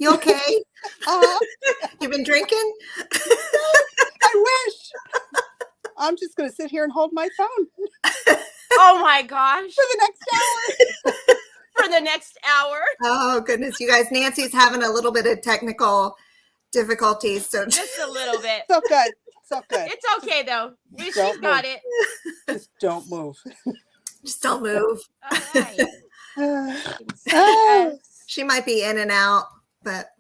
You okay? You been drinking? I wish. I'm just going to sit here and hold my phone. Oh my gosh. For the next hour. For the next hour. Oh goodness, you guys, Nancy's having a little bit of technical difficulties. So just a little bit. So good. So good. It's okay though. She's got it. Just don't move. Just don't move. All right. She might be in and out, but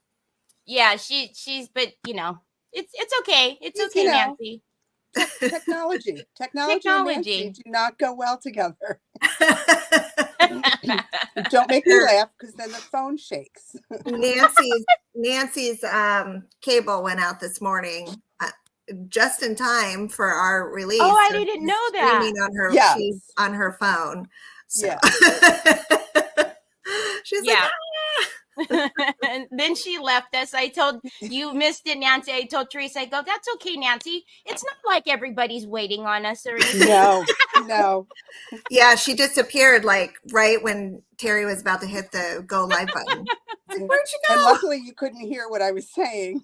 yeah, she's but you know, it's okay. It's okay, Nancy. Technology and Nancy do not go well together. Don't make me laugh because then the phone shakes. Nancy's cable went out this morning just in time for our release. Oh, I didn't know that. On her, she's on her phone. So. Yeah. She's like, and then she left us. I told you missed it, Nancy. I told Teresa, I go, that's okay, Nancy. It's not like everybody's waiting on us or anything. No. Yeah, she disappeared like right when Terry was about to hit the go live button. Like, where'd you go? And luckily you couldn't hear what I was saying.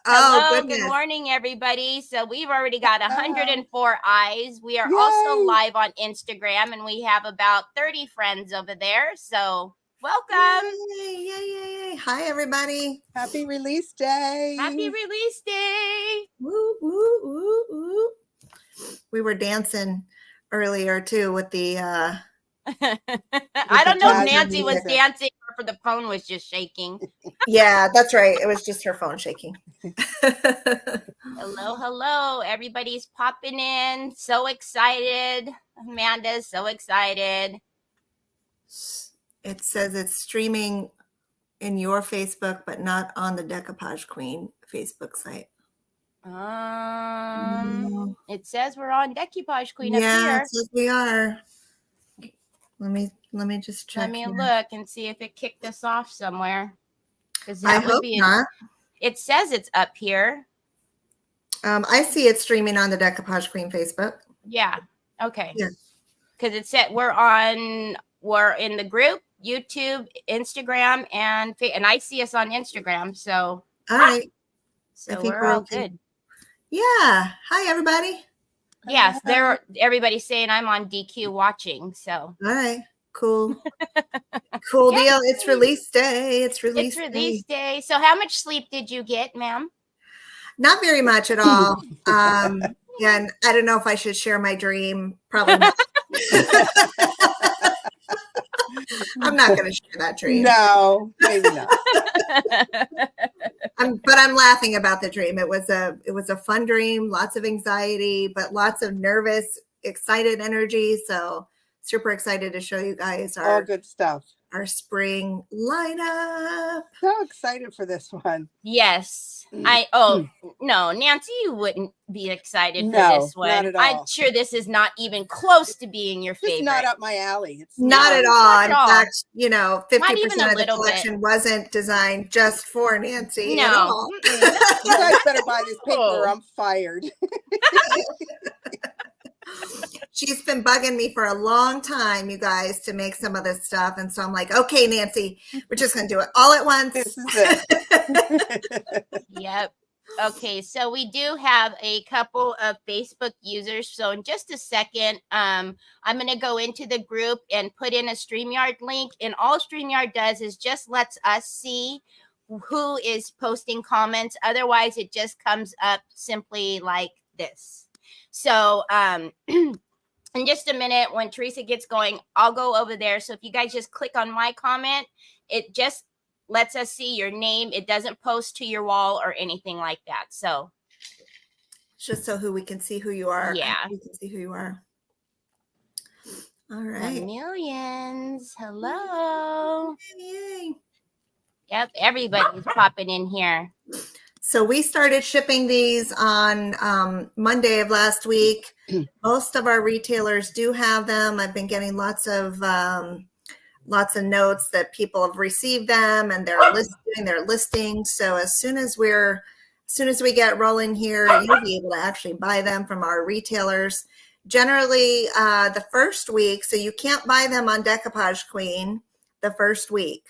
Hello, good morning, everybody. So we've already got 104 eyes. We are also live on Instagram, and we have about 30 friends over there. So welcome. Yay. Hi, everybody. Happy release day. Happy release day. Woo, woo, woo, woo. We were dancing earlier, too, with the... I don't know if Nancy was dancing or the phone was just shaking. Yeah, that's right. It was just her phone shaking. Hello. Everybody's popping in. So excited. Amanda's so excited. It says it's streaming in your Facebook, but not on the Decoupage Queen Facebook site. It says we're on Decoupage Queen up here. Yeah, it says we are. Let me just check. Let me look and see if it kicked us off somewhere. I hope not. It says it's up here. I see it streaming on the Decoupage Queen Facebook. Yeah. Okay. Yeah. Because it said we're in the group, YouTube, Instagram, and I see us on Instagram. So all right. So we're all good. Yeah. Hi, everybody. Yes, everybody's saying I'm on DQ watching. So all right, cool. Cool deal. It's release day. It's release day. So how much sleep did you get, ma'am? Not very much at all. And I don't know if I should share my dream. Probably not. I'm not going to share that dream. No, maybe not. But I'm laughing about the dream. It was a fun dream, lots of anxiety, but lots of nervous, excited energy. So super excited to show you guys all good stuff. Our spring lineup. So excited for this one. Yes. No, Nancy, you wouldn't be excited for this one. Not at all. I'm sure this is not even close to being your favorite. It's not up my alley. It's not at all. In fact, 50% of the collection bit. wasn't designed just for Nancy. No. You guys better buy this paper or I'm fired. She's been bugging me for a long time, you guys, to make some of this stuff. And so I'm like, okay, Nancy, we're just going to do it all at once. This is it. Yep. Okay, so we do have a couple of Facebook users. So in just a second, I'm going to go into the group and put in a StreamYard link. And all StreamYard does is just lets us see who is posting comments. Otherwise, it just comes up simply like this. So in just a minute, when Teresa gets going, I'll go over there. So if you guys just click on my comment, it just lets us see your name. It doesn't post to your wall or anything like that. So just so we can see who you are. Yeah. We can see who you are. All right. Millions. Hello. Yay. Yep. Everybody's popping in here. So we started shipping these on Monday of last week. Most of our retailers do have them. I've been getting lots of notes that people have received them and they're doing their listings. So as soon as we get rolling here, you'll be able to actually buy them from our retailers. Generally, the first week, so you can't buy them on Decoupage Queen the first week.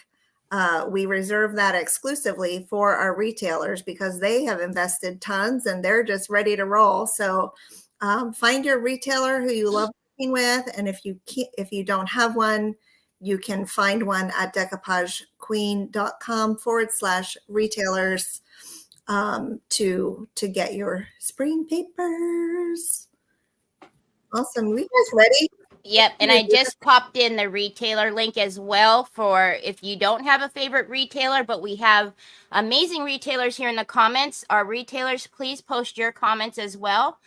we reserve that exclusively for our retailers because they have invested tons and they're just ready to roll. So find your retailer who you love working with, and if you don't have one, you can find one at decoupagequeen.com/retailers to get your spring papers. Awesome. We guys ready? Yep, and I just popped in the retailer link as well for if you don't have a favorite retailer, but we have amazing retailers here in the comments. Our retailers, please post your comments as well,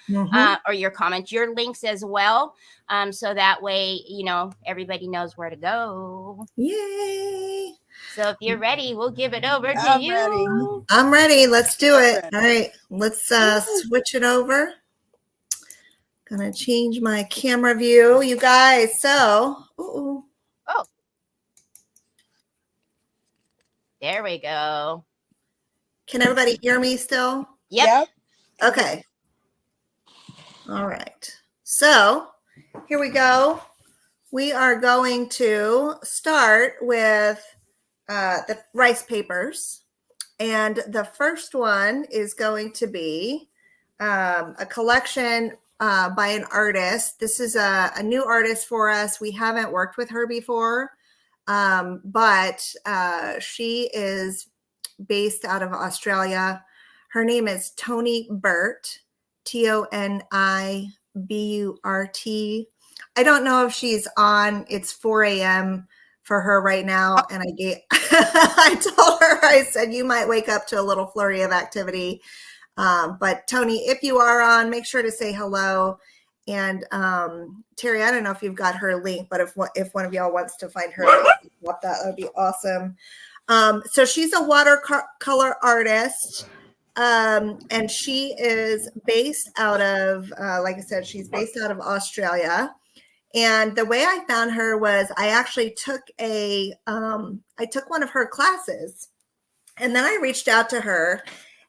or your links as well, so that way, you know, everybody knows where to go. Yay. So if you're ready, we'll give it over to I'm you. ready. I'm ready. Let's do I'm it. ready. All right, let's switch it over. Gonna change my camera view, you guys. So, Oh, there we go. can everybody hear me still? Yep. Okay. All right. So here we go. We are going to start with the rice papers. And the first one is going to be a collection by an artist. This is a new artist for us. We haven't worked with her before, but she is based out of Australia. Her name is Toni Burt, Toniburt. I don't know if she's on. It's 4 a.m. for her right now. And I told her, I said, you might wake up to a little flurry of activity. But Toni, if you are on, make sure to say hello. And Terry, I don't know if you've got her link, but if one of y'all wants to find her, that would be awesome. So she's a watercolor artist. And she is based out of, like I said, she's based out of Australia. And the way I found her was I actually took I took one of her classes, and then I reached out to her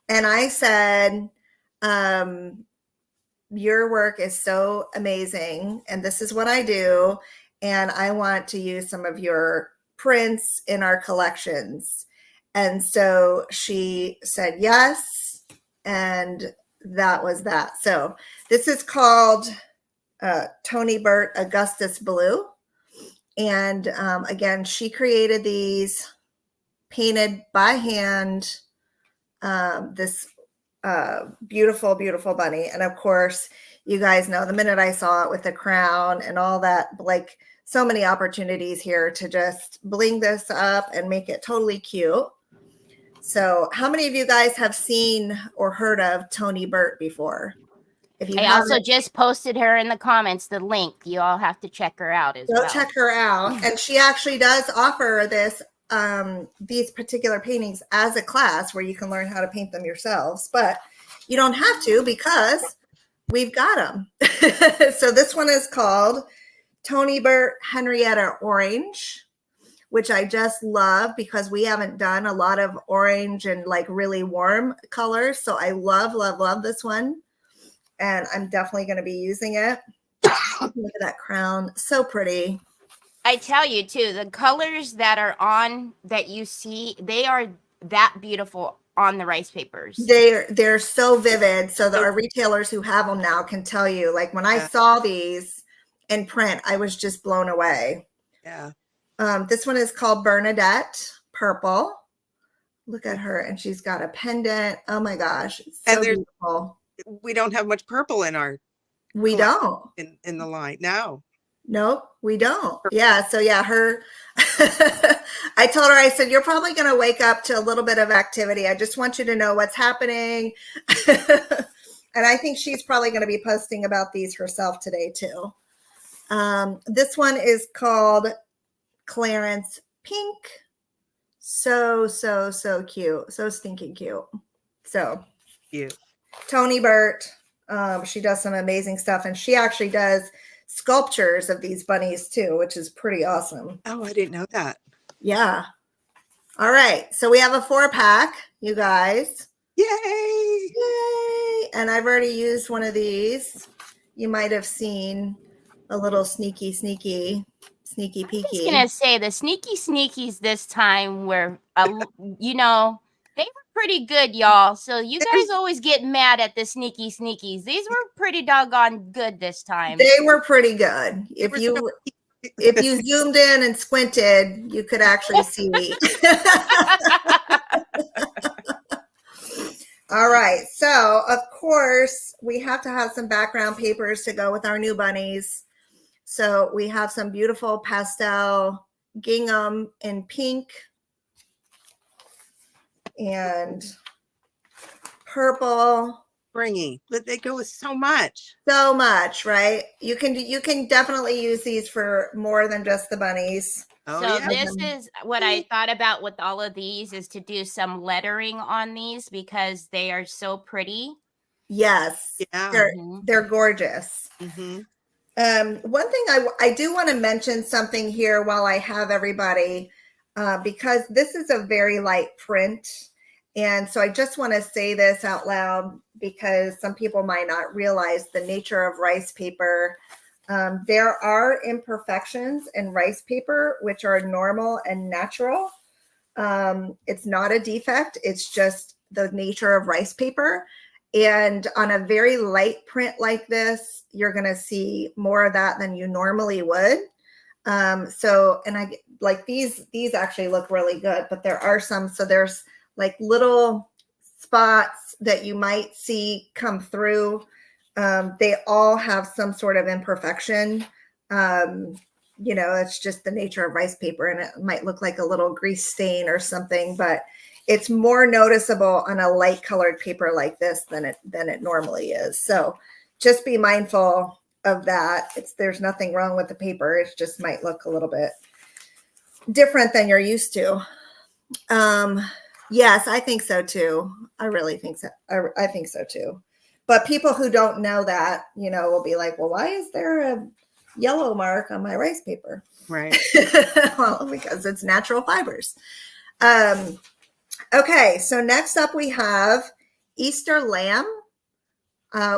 and I said, your work is so amazing, and this is what I do, and I want to use some of your prints in our collections. And so she said yes, and that was that. So this is called Toniburt Augustus Blue. And again, she created these, painted by hand, this beautiful, beautiful bunny. And of course, you guys know the minute I saw it with the crown and all that, like so many opportunities here to just bling this up and make it totally cute. So how many of you guys have seen or heard of Toni Burt before? If you I also just posted her in the comments, the link. You all have to check her out as well. Go check her out. And she actually does offer this, these particular paintings as a class where you can learn how to paint them yourselves, but you don't have to because we've got them. So this one is called Toniburt Henrietta Orange, which I just love because we haven't done a lot of orange and like really warm colors. So I love, love, love this one. And I'm definitely going to be using it. Look at that crown. So pretty. I tell you too, the colors that are on that you see, they are that beautiful on the rice papers. They're so vivid. So our retailers who have them now can tell you, like when I saw these in print, I was just blown away. Yeah. This one is called Bernadette Purple. Look at her. And she's got a pendant. Oh my gosh. It's so beautiful. We don't have much purple in our We don't. In the line. No. Nope, we don't. Yeah. So yeah, her, I told her, I said, you're probably going to wake up to a little bit of activity. I just want you to know what's happening. And I think she's probably going to be posting about these herself today too. This one is called Clarence Pink. So, so, so cute. So stinking cute. So cute. Toni Burt, she does some amazing stuff, and she actually does sculptures of these bunnies too, which is pretty awesome. Oh, I didn't know that. Yeah. All right. So we have a 4-pack, you guys. Yay. Yay. And I've already used one of these. You might have seen a little sneaky Sneaky I'm just peeky. gonna say the sneaky sneakies this time were, you know, they were pretty good, y'all. So you guys always get mad at the sneaky sneakies. These were pretty doggone good this time. They were pretty good. If you zoomed in and squinted, you could actually see. All right. So, of course, we have to have some background papers to go with our new bunnies. So we have some beautiful pastel gingham in pink and purple. Springy. But they go with so much. So much, right? You can definitely use these for more than just the bunnies. Oh, So yeah. this is what I thought about with all of these, is to do some lettering on these because they are so pretty. Yes. Yeah. They're gorgeous. Mm-hmm. One thing I do want to mention something here while I have everybody, because this is a very light print. And so I just want to say this out loud because some people might not realize the nature of rice paper. There are imperfections in rice paper, which are normal and natural. It's not a defect. It's just the nature of rice paper. And on a very light print like this, you're going to see more of that than you normally would. So, and I like these actually look really good, but there are some, so there's like little spots that you might see come through. They all have some sort of imperfection. You know, it's just the nature of rice paper, and it might look like a little grease stain or something, but it's more noticeable on a light colored paper like this than it normally is. So just be mindful of that. There's nothing wrong with the paper. It just might look a little bit different than you're used to. Yes, I think so too. I really think so. I think so too. But people who don't know that, you know, will be like, well, why is there a yellow mark on my rice paper? Right. Well, because it's natural fibers. Okay, so next up we have Easter lamb.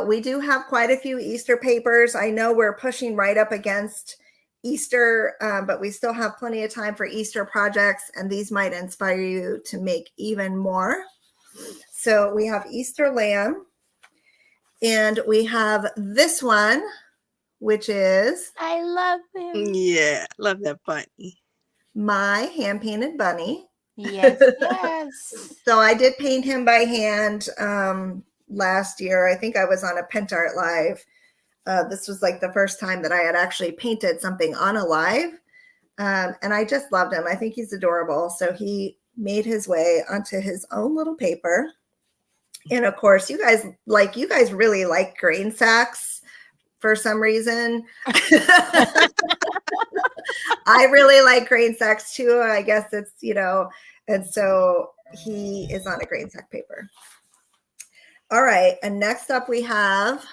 We do have quite a few Easter papers. I know we're pushing right up against Easter, but we still have plenty of time for Easter projects, and these might inspire you to make even more. So we have Easter lamb, and we have this one, which is I love him. Yeah. Love that bunny. my hand-painted bunny. Yes, yes. So I did paint him by hand last year. I think I was on a PentArt Live. This was like the first time that I had actually painted something on a live. And I just loved him. I think he's adorable. So he made his way onto his own little paper. And of course, you guys really like grain sacks for some reason. I really like grain sacks too. I guess it's, you know, and so he is on a grain sack paper. All right. And next up we have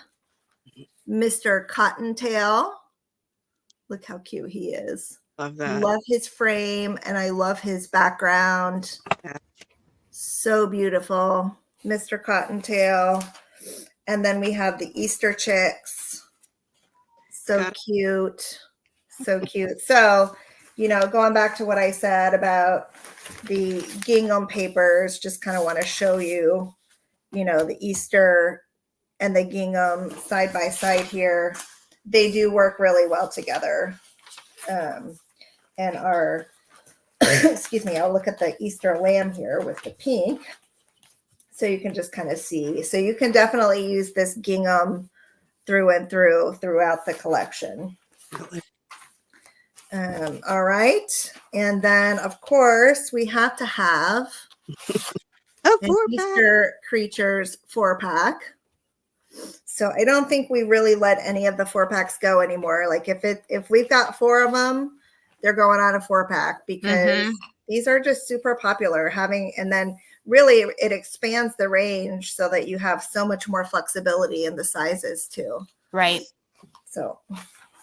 Mr. Cottontail. Look how cute he is. Love that. Love his frame, and I love his background. Yeah. So beautiful. Mr. Cottontail. And then we have the Easter chicks. So cute. So cute. So, you know, going back to what I said about the gingham papers, just kind of want to show you, you know, the Easter and the gingham side by side here. They do work really well together. And our, excuse me, I'll look at the Easter lamb here with the pink. So you can just kind of see. So you can definitely use this gingham through and throughout the collection. All right. And then, of course, we have to have an Easter Creatures 4-pack. So I don't think we really let any of the 4-packs go anymore. Like if we've got 4 of them, they're going on a 4-pack because these are just super popular. And then really it expands the range so that you have so much more flexibility in the sizes too. Right. So.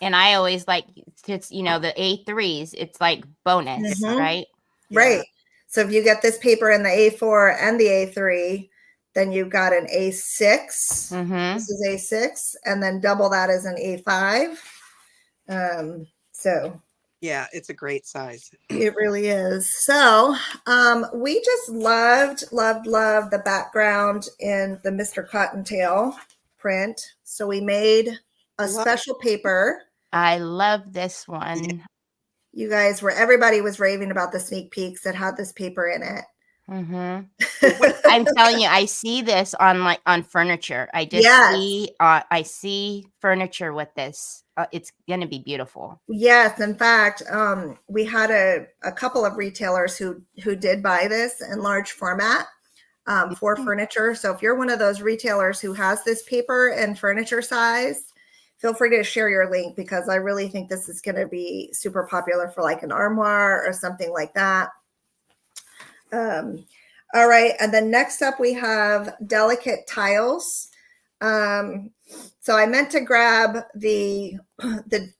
And I always like, it's, you know, the A3s, it's like bonus, right? Right. Yeah. So if you get this paper in the A4 and the A3, then you've got an A6. This is A6, and then double that as an A5. So Yeah, it's a great size. It really is. So we just loved the background in the Mr. Cottontail print. So we made a special paper. I love this one. You guys everybody was raving about the sneak peeks that had this paper in it. I'm telling you, I see this on furniture. I just Yes. I see furniture with this. It's going to be beautiful. Yes, in fact, we had a couple of retailers who did buy this in large format for furniture. So if you're one of those retailers who has this paper in furniture size, feel free to share your link, because I really think this is going to be super popular for like an armoire or something like that. All right, and then next up we have delicate tiles. So I meant to grab the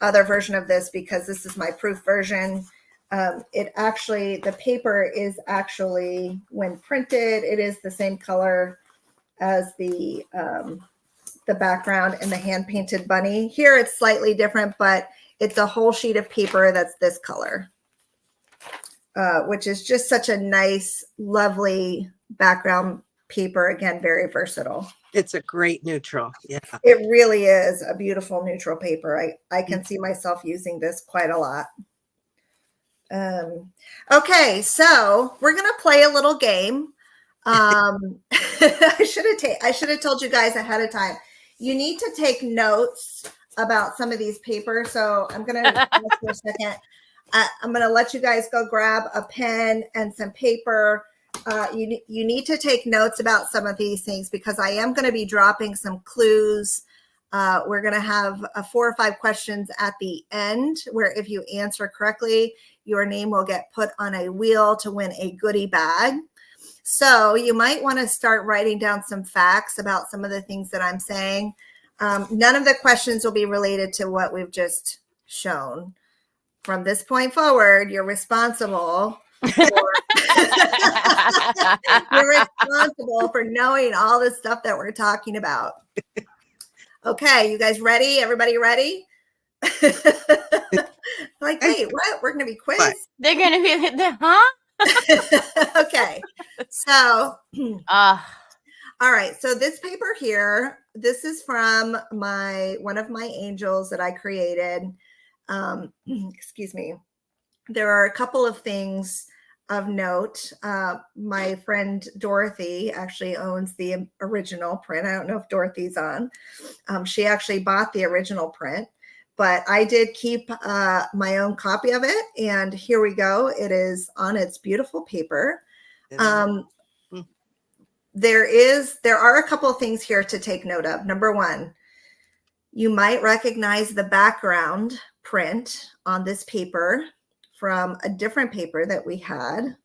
other version of this because this is my proof version. The paper is actually, when printed, it is the same color as the background and the hand painted bunny. Here it's slightly different, but it's a whole sheet of paper that's this color, which is just such a nice, lovely background paper. Again, very versatile. It's a great neutral. Yeah. It really is a beautiful neutral paper. I can see myself using this quite a lot. Okay, so we're going to play a little game. I should have told you guys ahead of time. You need to take notes about some of these papers. So I'm going to for a second. I'm going to let you guys go grab a pen and some paper. You need to take notes about some of these things, because I am going to be dropping some clues. We're going to have 4 or 5 questions at the end, where if you answer correctly, your name will get put on a wheel to win a goodie bag. So you might want to start writing down some facts about some of the things that I'm saying. None of the questions will be related to what we've just shown. From this point forward, you're responsible for knowing all the stuff that we're talking about. Okay, you guys ready? Everybody ready? Like, wait, what? We're going to be quiz? They're going to be, huh? Okay, so, all right. So this paper here, this is from one of my angels that I created. Excuse me. There are a couple of things of note. My friend Dorothy actually owns the original print. I don't know if Dorothy's on. She actually bought the original print, but I did keep my own copy of it. And here we go. It is on its beautiful paper. There are a couple of things here to take note of. Number one, you might recognize the background print on this paper from a different paper that we had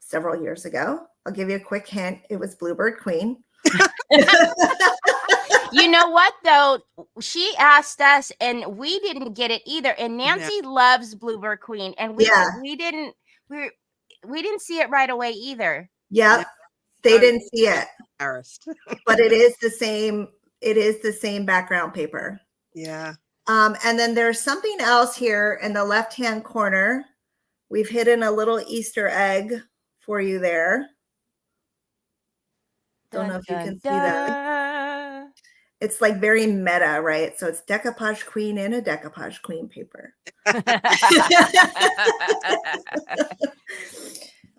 several years ago. I'll give you a quick hint. It was Bluebird Queen. You know what, though? She asked us and we didn't get it either. And Nancy loves Bluebird Queen. And we didn't see it right away either. Yep. They didn't see it. Embarrassed. But it is the same background paper. Yeah. And then there's something else here in the left-hand corner. We've hidden a little Easter egg for you there. Don't know if you can see that. It's like very meta, right? So it's Decoupage Queen in a Decoupage Queen paper.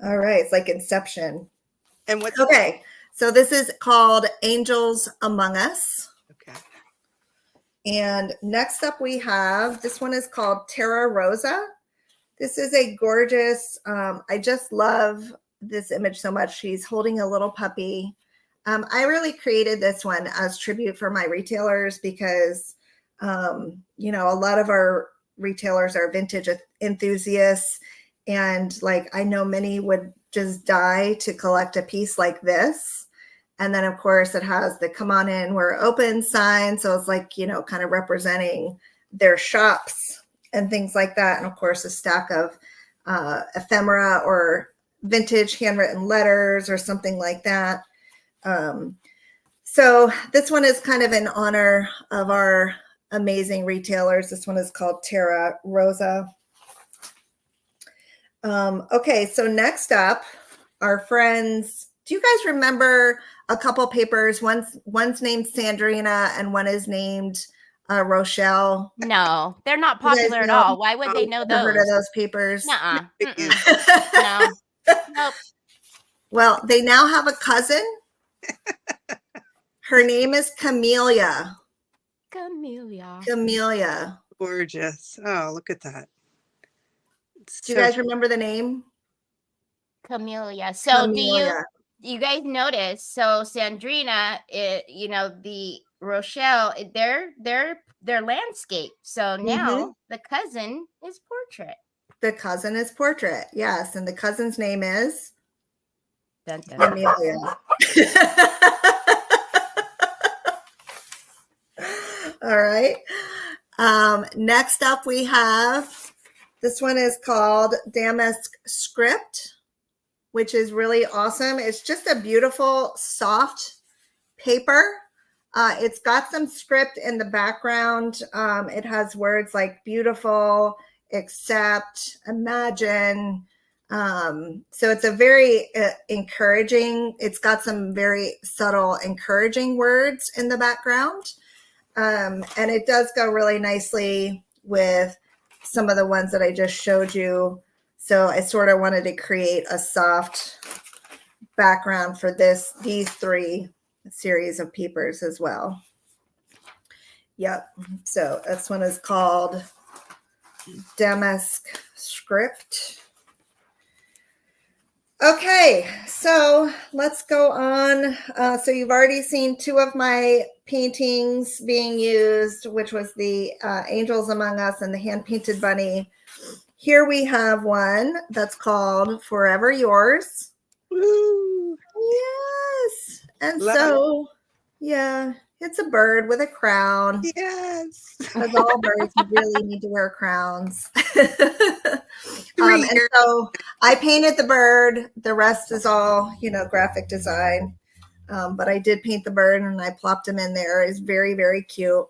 All right. It's like Inception. And what's okay? So this is called Angels Among Us. Okay. And next up we have, this one is called Terra Rosa. This is a gorgeous, I just love this image so much. She's holding a little puppy. I really created this one as tribute for my retailers because, you know, a lot of our retailers are vintage enthusiasts. And like, I know many would just die to collect a piece like this. And then of course it has the come on in, we're open sign. So it's like, you know, kind of representing their shops and things like that. And of course a stack of ephemera or vintage handwritten letters or something like that. So this one is kind of in honor of our amazing retailers. This one is called Terra Rosa. Okay, so next up, our friends. Do you guys remember a couple papers? One's named Sandrina and one is named Rochelle. No, they're not You guys popular at know? all. Why would they know Never heard of those? those papers? Nuh-uh. Big Mm-mm. use. No. Nope. Well, they now have a cousin. Her name is Camellia. Camellia. Camellia. Gorgeous. Oh, look at that. Do you guys remember the name? Camellia. So Camellia. do you guys notice? So Sandrina, the Rochelle, they're landscape. So now the cousin is portrait. The cousin is portrait. Yes, and the cousin's name is Dun, dun. Camellia. All right. Next up, we have this one is called Damask Script, which is really awesome. It's just a beautiful, soft paper. It's got some script in the background. It has words like beautiful, accept, imagine. So it's a very encouraging, it's got some very subtle, encouraging words in the background. And it does go really nicely with some of the ones that I just showed you. So I sort of wanted to create a soft background for these three series of papers as well. Yep. So this one is called Damask Script. Okay, so let's go on. So you've already seen two of my paintings being used, which was the Angels Among Us and the hand-painted bunny. Here we have one that's called Forever Yours. Woo. Yes. And Love so, yeah, it's a bird with a crown. Yes. As all birds really need to wear crowns. And so I painted the bird. The rest is all, graphic design. But I did paint the bird and I plopped him in there. It's very, very cute.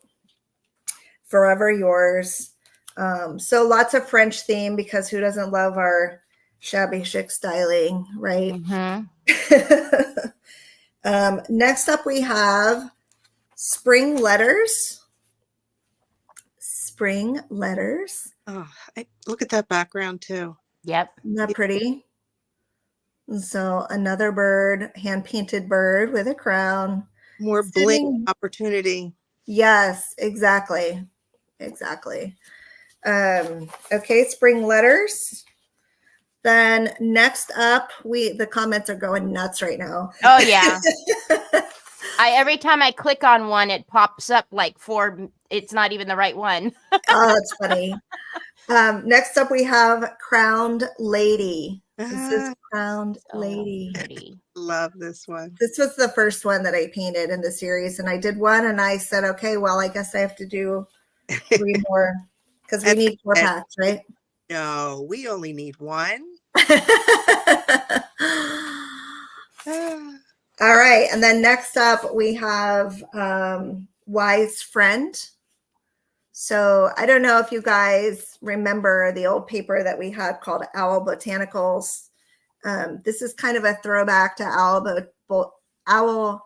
Forever Yours. So lots of French theme because who doesn't love our shabby chic styling, right? Mm-hmm. Next up we have Spring Letters. Spring Letters. Oh, look at that background too. Yep. Isn't that pretty? So another bird, hand-painted bird with a crown. More bling opportunity. Yes, exactly. Exactly. Okay, Spring Letters. Then next up, the comments are going nuts right now. Oh yeah. Every time I click on one, it pops up like it's not even the right one. Oh, that's funny. Next up, we have Crowned Lady. This is Crowned Lady. Pretty. Love this one. This was the first one that I painted in the series, and I did one, and I said, okay, well, I guess I have to do 3 more because we need 4 packs, right? No, we only need 1. All right, and then next up we have Wise Friend. So I don't know if you guys remember the old paper that we had called Owl Botanicals. This is kind of a throwback to Owl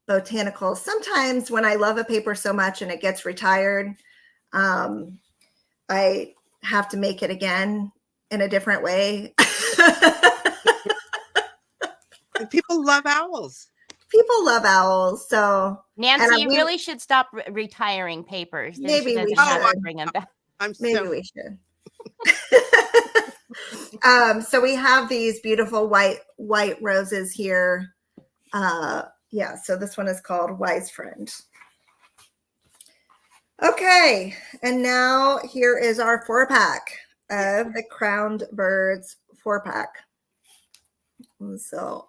Botanicals. Sometimes when I love a paper so much and it gets retired, I have to make it again in a different way. People love owls. People love owls. So Nancy, you really should stop retiring papers. Maybe we should bring them back. Maybe we should. So we have these beautiful white roses here. Yeah, so this one is called Wise Friend. Okay, and now here is our 4-pack of the Crowned Birds 4-pack. So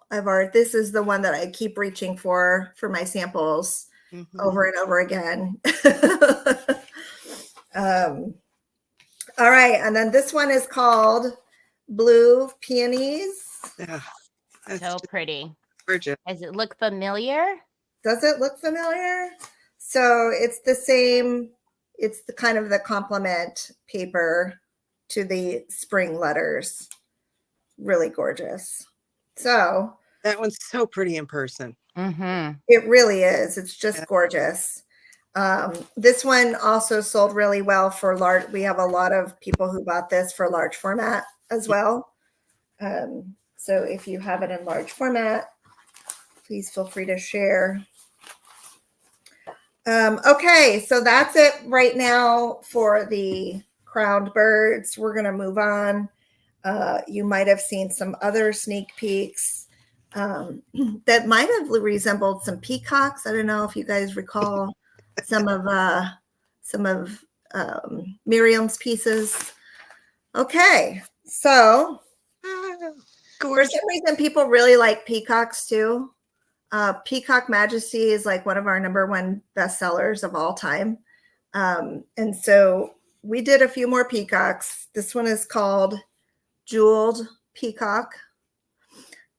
this is the one that I keep reaching for my samples over and over again. All right, and then this one is called Blue Peonies. Yeah, so pretty. Gorgeous. Does it look familiar? Does it look familiar? So it's the same. It's the kind of the complement paper to the Spring Letters. really gorgeous. So That one's so pretty in person. Mm-hmm. it really is. It's just gorgeous. This one also sold really well for large. We have a lot of people who bought this for large format as well. So if you have it in large format, please feel free to share. Okay, so that's it right now for the crowned birds. We're going to move on. You might have seen some other sneak peeks that might have resembled some peacocks. I don't know if you guys recall some of Miriam's pieces. Okay, so for some reason, people really like peacocks too. Peacock Majesty is like one of our #1 bestsellers of all time. And so we did a few more peacocks. This one is called Jeweled Peacock.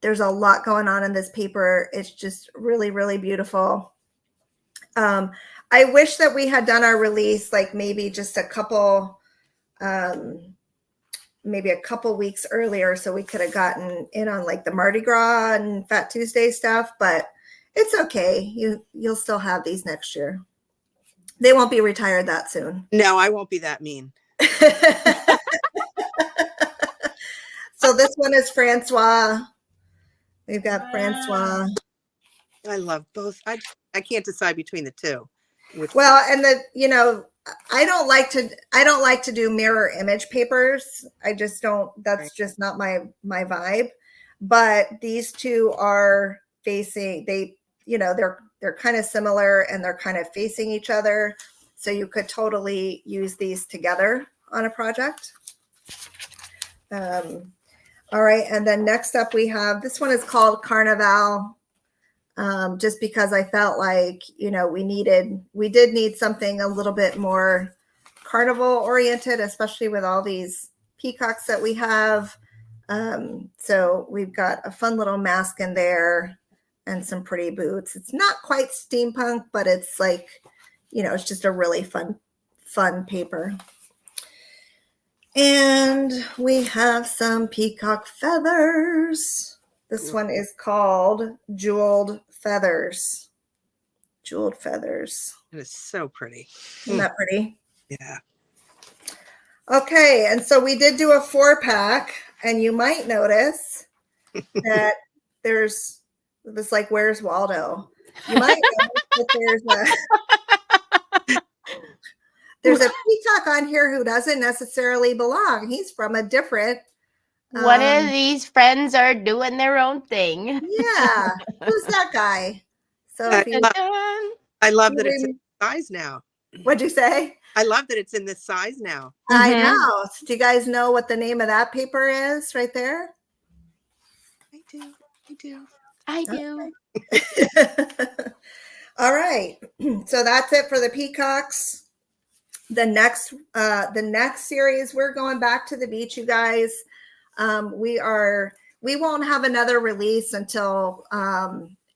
There's a lot going on in this paper. It's just really, really beautiful. I wish that we had done our release like maybe just a couple weeks earlier, so we could have gotten in on like the Mardi Gras and Fat Tuesday stuff, but it's okay. You'll still have these next year. They won't be retired that soon. No, I won't be that mean. So this one is Francois. We've got Francois. I love both. I can't decide between the two. Well, and I don't like to do mirror image papers. I just don't. That's just not my vibe. But these two are facing. They're kind of similar and they're kind of facing each other. So you could totally use these together on a project. All right, and then next up we have this one is called Carnival. Just because I felt like, we did need something a little bit more carnival oriented, especially with all these peacocks that we have. So we've got a fun little mask in there and some pretty boots. It's not quite steampunk, but it's like, it's just a really fun paper. And we have some peacock feathers. This one is called Jeweled Feathers. Jeweled Feathers. It is so pretty. Isn't that pretty? Yeah. Okay, and so we did do a 4-pack, and you might notice that there's this like, where's Waldo? You might notice that there's a peacock on here who doesn't necessarily belong. He's from a different. One of these friends are doing their own thing. Yeah. Who's that guy? So I love that it's in this size now. What'd you say? I love that it's in this size now. I know. So do you guys know what the name of that paper is right there? I do. Okay. All right. So that's it for the peacocks. The next series, we're going back to the beach, you guys. We won't have another release until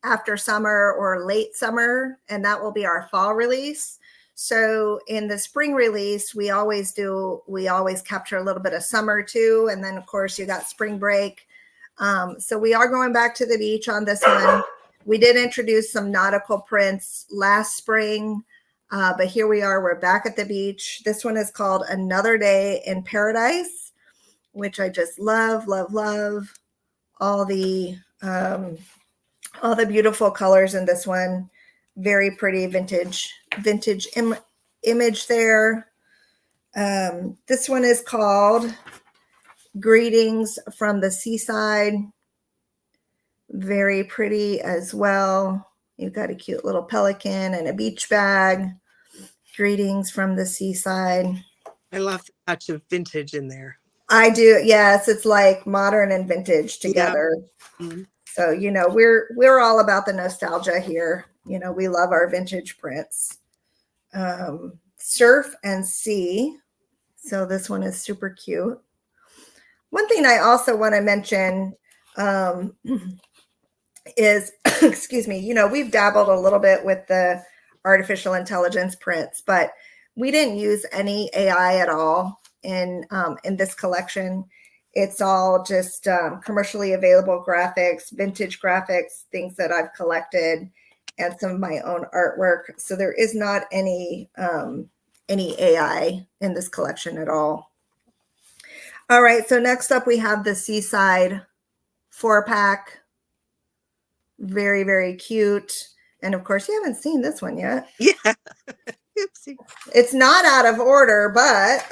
after summer or late summer, and that will be our fall release. So in the spring release, we always capture a little bit of summer too, and then of course you got spring break. So we are going back to the beach on this one. We did introduce some nautical prints last spring, but here we are. We're back at the beach. This one is called Another Day in Paradise, which I just love, love, love. All the beautiful colors in this one. Very pretty vintage image there. This one is called Greetings from the Seaside. Very pretty as well. You've got a cute little pelican and a beach bag. Greetings from the Seaside. I love the touch of vintage in there. I do. Yes, it's like modern and vintage together. Yeah. Mm-hmm. So, we're all about the nostalgia here. We love our vintage prints. Surf and Sea. So this one is super cute. One thing I also want to mention is, excuse me, we've dabbled a little bit with the artificial intelligence prints, but we didn't use any AI at all in this collection. It's all just commercially available graphics, vintage graphics, things that I've collected, and some of my own artwork. So there is not any AI in this collection at all. All right, so next up we have the Seaside 4-pack. Very, very cute. And of course, you haven't seen this one yet. Yeah. Oopsie. It's not out of order, but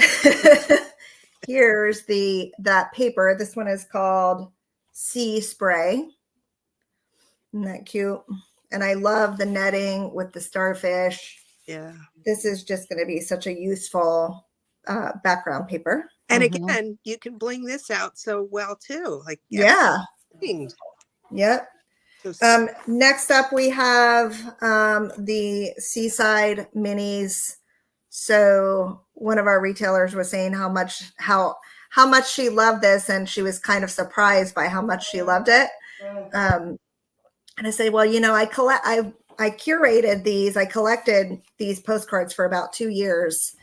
here's that paper. This one is called Sea Spray. Isn't that cute? And I love the netting with the starfish. Yeah. This is just going to be such a useful background paper. And again, you can bling this out so well too. Like yeah. Blinged. Yep. So Next up, we have the Seaside Minis. So one of our retailers was saying how much she loved this, and she was kind of surprised by how much she loved it. And I said, well, you know, I curated these. I collected these postcards for about 2 years,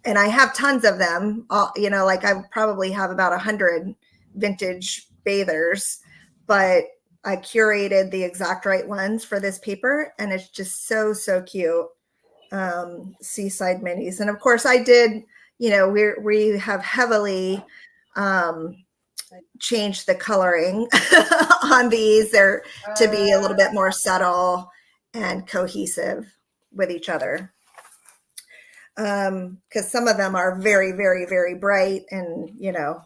and I have tons of them. You know, like I probably have about 100 vintage bathers, but I curated the exact right ones for this paper, and it's just so, so cute. Seaside Minis. And of course I did, you know, we have heavily changed the coloring on these. They're to be a little bit more subtle and cohesive with each other. Because some of them are very, very, very bright, and you know,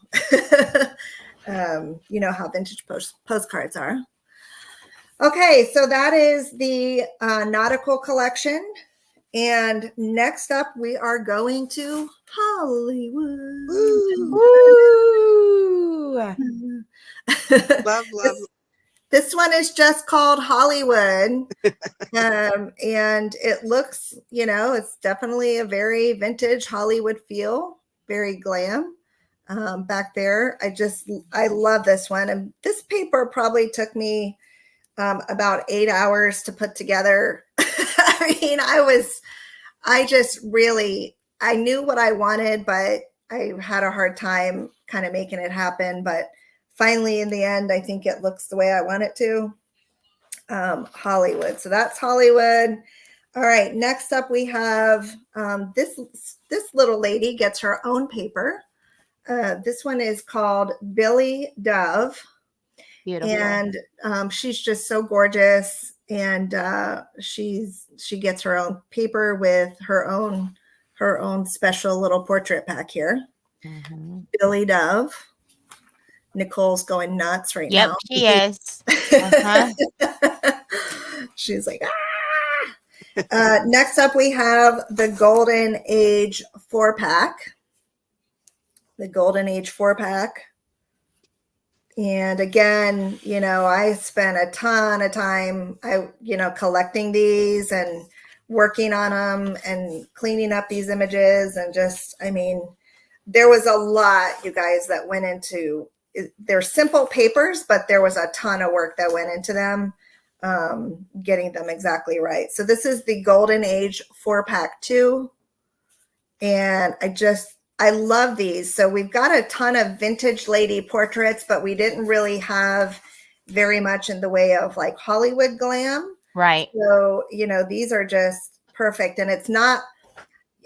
you know how vintage postcards are. Okay, so that is the nautical collection. And next up, we are going to Hollywood. Woo! love. This one is just called Hollywood. And it looks, you know, it's definitely a very vintage Hollywood feel, very glam back there. I love this one. And this paper probably took me about 8 hours to put together. I mean, I knew what I wanted, but I had a hard time kind of making it happen. But finally, in the end, I think it looks the way I want it to. Hollywood. So that's Hollywood. All right. Next up, we have this little lady gets her own paper. This one is called Billy Dove. Beautiful. And she's just so gorgeous. And she gets her own paper with her own special little portrait pack here. Billy Dove. Nicole's going nuts right now. Yep, she is. She's like, ah! Next up, we have the Golden Age 4-pack. The Golden Age 4-pack. And again, you know, I spent a ton of time, collecting these and working on them and cleaning up these images. And just, I mean, there was a lot, you guys, that went into, they're simple papers, but there was a ton of work that went into them, getting them exactly right. So this is the Golden Age 4-pack 2. And I love these. So we've got a ton of vintage lady portraits, but we didn't really have very much in the way of like Hollywood glam. Right. So, you know, these are just perfect. And it's not,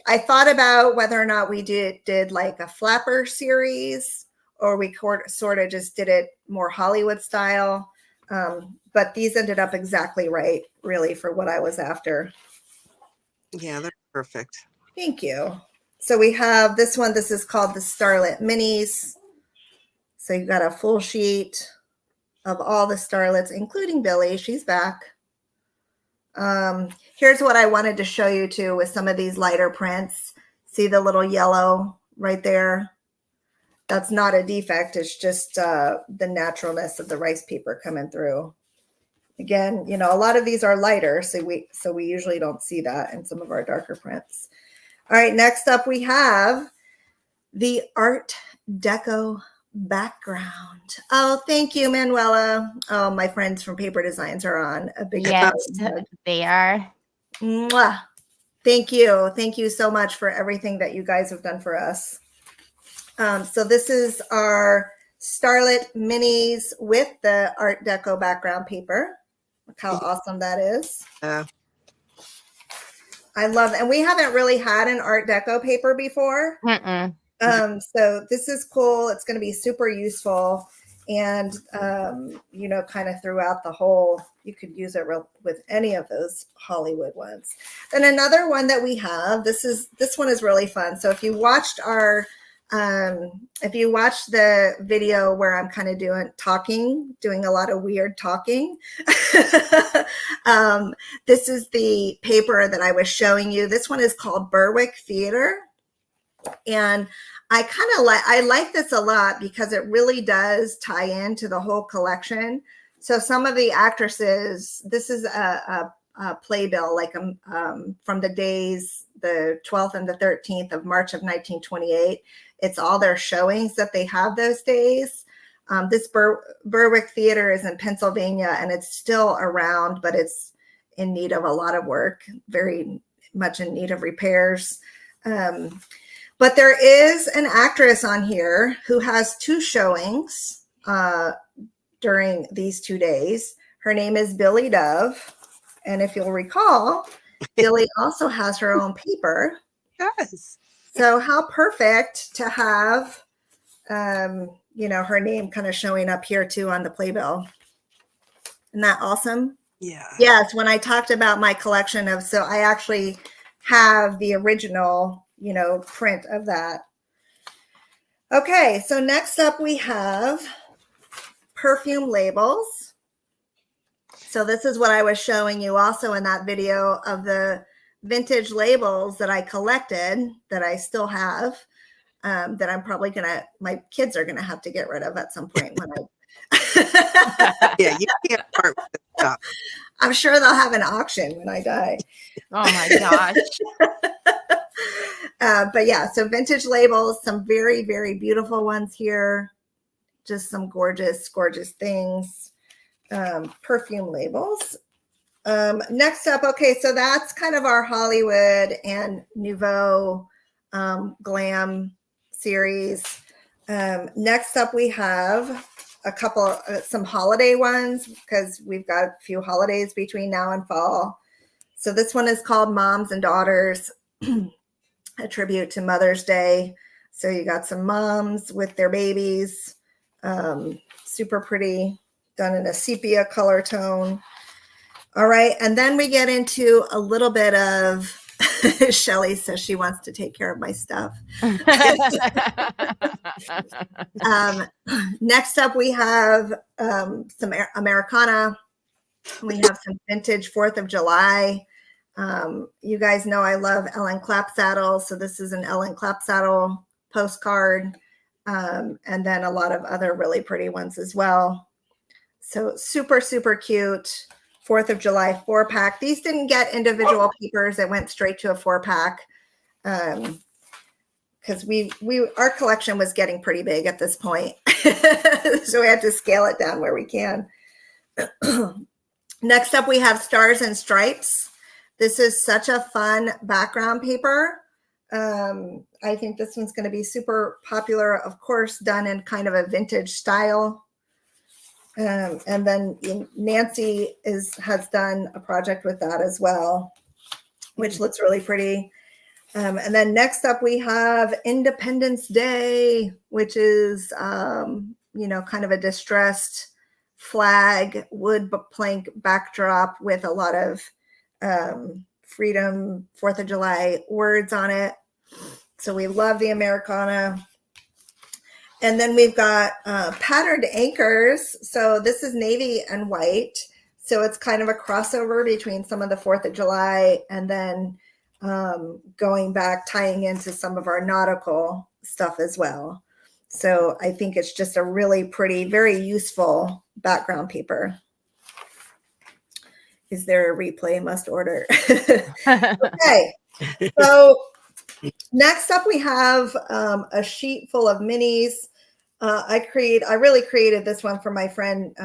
I thought about whether or not we did like a flapper series, or we sort of just did it more Hollywood style. But these ended up exactly right, really, for what I was after. Yeah, they're perfect. Thank you. So we have this one. This is called the Starlet Minis. So you've got a full sheet of all the starlets, including Billy. She's back. Here's what I wanted to show you too with some of these lighter prints. See the little yellow right there? That's not a defect. It's just the naturalness of the rice paper coming through. Again, you know, a lot of these are lighter, so we usually don't see that in some of our darker prints. All right, next up we have the Art Deco background. Oh, thank you, Manuela. Oh, my friends from Paper Designs are on. A big yes, they are. Mwah. Thank you. Thank you so much for everything that you guys have done for us. So this is our Starlit minis with the Art Deco background paper. Look how awesome that is. I love it. And we haven't really had an Art Deco paper before. So this is cool. It's going to be super useful. And, you know, kind of throughout the whole, you could use it with any of those Hollywood ones. And another one that we have, this one is really fun. So if you watched the video where I'm kind of doing a lot of weird talking, this is the paper that I was showing you. This one is called Berwick Theater. And I like this a lot because it really does tie into the whole collection. So some of the actresses, this is a playbill, like from the days, the 12th and the 13th of March of 1928. It's all their showings that they have those days. This Berwick Theater is in Pennsylvania, and it's still around, but it's in need of a lot of work, very much in need of repairs. But there is an actress on here who has 2 showings during these 2 days. Her name is Billy Dove. And if you'll recall, Billy also has her own paper. Yes. So how perfect to have, you know, her name kind of showing up here too on the playbill. Isn't that awesome? Yeah. Yes. When I talked about my collection of, so I actually have the original, you know, print of that. Okay, so next up we have perfume labels. So this is what I was showing you also in that video of the vintage labels that I collected, that I still have, that I'm probably my kids are gonna have to get rid of at some point when I Yeah, you can't part with this stuff. I'm sure they'll have an auction when I die. Oh my gosh. But yeah, so vintage labels, some very, very beautiful ones here. Just some gorgeous, gorgeous things. Perfume labels. Next up, okay, so that's kind of our Hollywood and Nouveau glam series. Next up, we have a couple, some holiday ones, because we've got a few holidays between now and fall. So this one is called Moms and Daughters, a tribute to Mother's Day. So you got some moms with their babies, super pretty, done in a sepia color tone. All right, and then we get into a little bit of, Shelly says she wants to take care of my stuff. Next up, we have some Americana. We have some vintage 4th of July. You guys know I love Ellen Clapsaddle, so this is an Ellen Clapsaddle postcard, and then a lot of other really pretty ones as well. So super, super cute. 4th of July 4-pack. These didn't get individual papers. It went straight to a 4-pack. Because our collection was getting pretty big at this point. So we had to scale it down where we can. Next up, we have Stars and Stripes. This is such a fun background paper. I think this one's going to be super popular, of course, done in kind of a vintage style. And then Nancy has done a project with that as well, which looks really pretty. And then next up, we have Independence Day, which is, you know, kind of a distressed flag, wood plank backdrop with a lot of freedom, 4th of July words on it. So we love the Americana. And then we've got patterned anchors. So this is navy and white. So it's kind of a crossover between some of the 4th of July and then going back, tying into some of our nautical stuff as well. So I think it's just a really pretty, very useful background paper. Is there a replay must order? Okay, so next up we have a sheet full of minis. I really created this one for my friend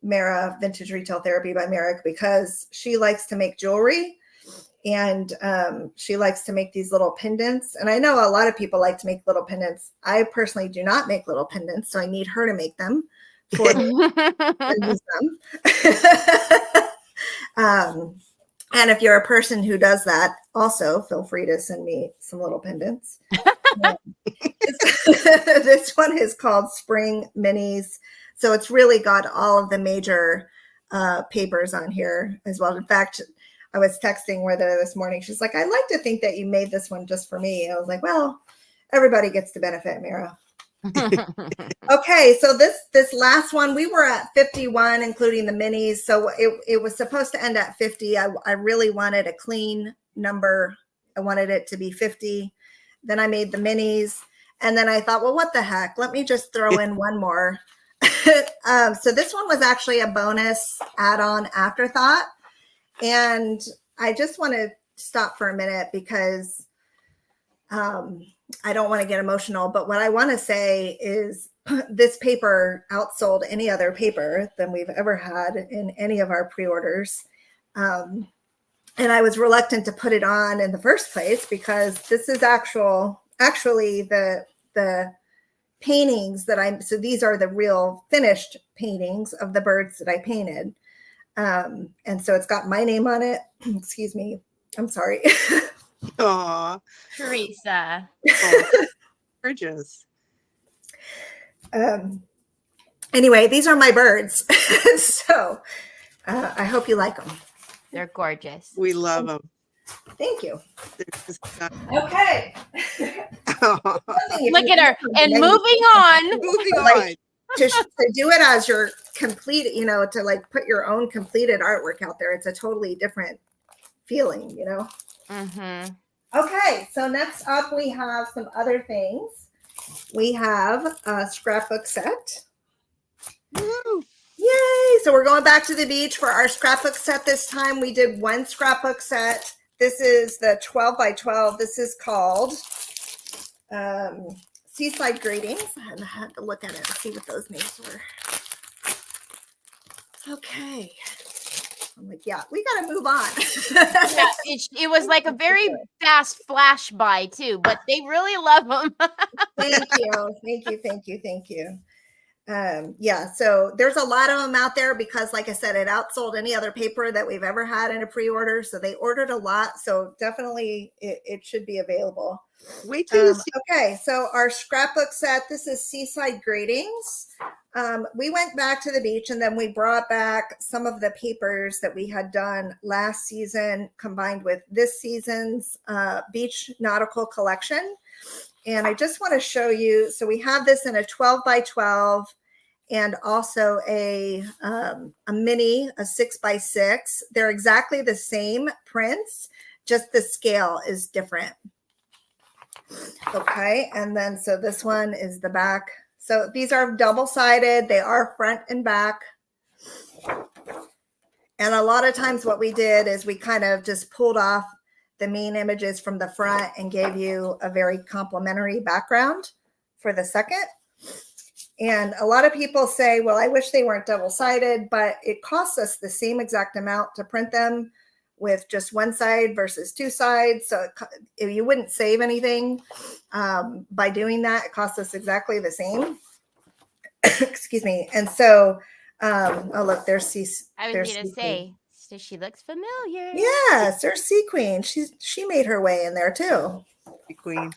Mara, Vintage Retail Therapy by Merrick, because she likes to make jewelry. And she likes to make these little pendants. And I know a lot of people like to make little pendants. I personally do not make little pendants, so I need her to make them for me and use them. And if you're a person who does that, also feel free to send me some little pendants. This one is called Spring Minis. So it's really got all of the major papers on here as well. In fact, I was texting with her this morning. She's like, I'd like to think that you made this one just for me. I was like, well, everybody gets to benefit, Mira. Okay, so this last one, we were at 51, including the minis. So it was supposed to end at 50. I really wanted a clean number. I wanted it to be 50. Then I made the minis. And then I thought, well, what the heck? Let me just throw in one more. So this one was actually a bonus add-on afterthought. And I just want to stop for a minute because I don't want to get emotional, but what I want to say is this paper outsold any other paper than we've ever had in any of our pre-orders. And I was reluctant to put it on in the first place because this is actually the paintings that so these are the real finished paintings of the birds that I painted. And so it's got my name on it. Excuse me. I'm sorry. Aw, Teresa. gorgeous. Anyway, these are my birds. So I hope you like them. They're gorgeous. We love them. Thank you. Moving Okay. Look at her. And moving on. Like, to do it as your complete, to like put your own completed artwork out there, it's a totally different feeling, Mm-hmm. Okay, so next up we have some other things. We have a scrapbook set. Woo. Yay! So we're going back to the beach for our scrapbook set this time. We did one scrapbook set. This is the 12 by 12. This is called Seaside Greetings. I had to look at it and see what those names were. Okay. I'm like, yeah, we got to move on. Yeah, it was like a very fast flash by too, but they really love them. Thank you. Yeah, so there's a lot of them out there because, like I said, it outsold any other paper that we've ever had in a pre-order. So they ordered a lot. So definitely it should be available. Wait till you see. Okay, so our scrapbook set, this is Seaside Greetings. We went back to the beach and then we brought back some of the papers that we had done last season combined with this season's beach nautical collection. And I just want to show you, so we have this in a 12 by 12 and also a mini, a 6 by 6. They're exactly the same prints, just the scale is different. Okay, and then so this one is the back. So these are double-sided. They are front and back. And a lot of times what we did is we kind of just pulled off the main images from the front and gave you a very complimentary background for the second. And a lot of people say, well, I wish they weren't double-sided, but it costs us the same exact amount to print them with just one side versus two sides. So if you wouldn't save anything by doing that, it costs us exactly the same. Excuse me. And so, oh, look, there's I was going to say, so she looks familiar. Yes, there's Sea Queen. She made her way in there too. Sea Queen.